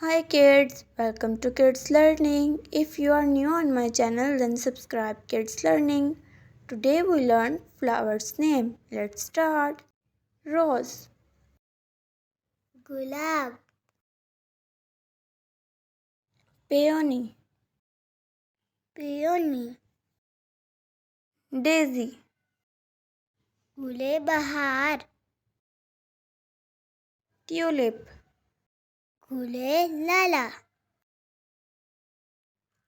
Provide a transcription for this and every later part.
Hi kids, welcome to Kids Learning. If you are new on my channel then subscribe Kids Learning. Today we learn flowers name. Let's start. Rose, गुलाब, peony, peony, daisy, गुले बहार, tulip, गुले लाला,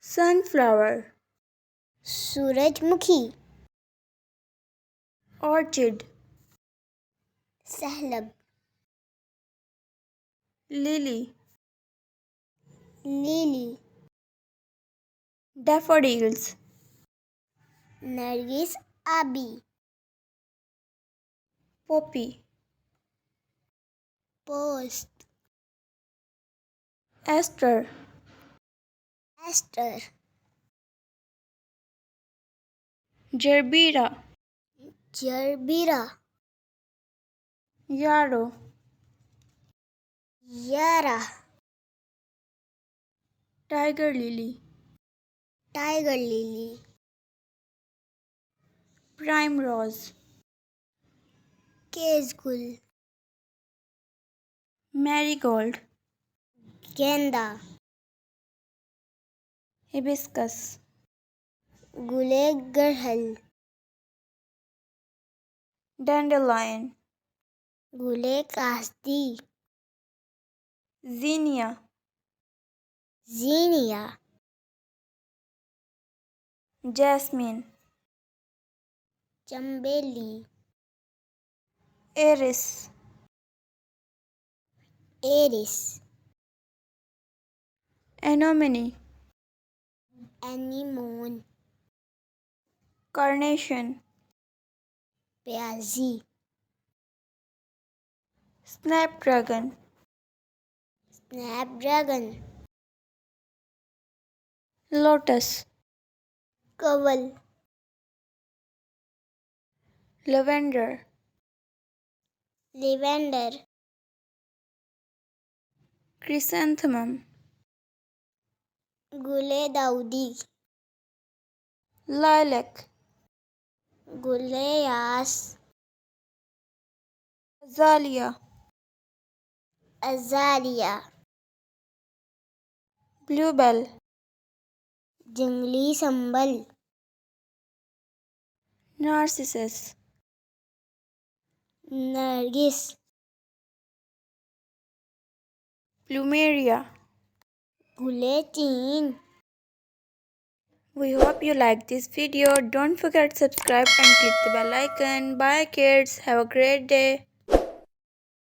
sunflower, सूरजमुखी, orchid, सहलब, lily, lily, daffodils, नरगिस आबी, poppy, पोस्ट, aster, aster, gerbera, gerbera, yarrow, yarrow, tiger lily, tiger lily, primrose, केसगुल, marigold, गेंदा, hibiscus, गुले गड़हल, dandelion, गुले कास्ती, zinnia, जीनिया, jasmine, चंबेली, iris, iris, anemone, anemone, carnation, प्याजी, snapdragon, स्नैपड्रैगन, lotus, कवल, lavender, लिवेंडर, chrysanthemum, गुले दाऊदी, lilac, गुले यास, azalea, अजालिया, bluebell, जंगली संबल, narcissus, नरगिस, plumeria. गुले चीन. We hope you like this video. Don't forget to subscribe and click the bell icon. Bye kids. Have a great day.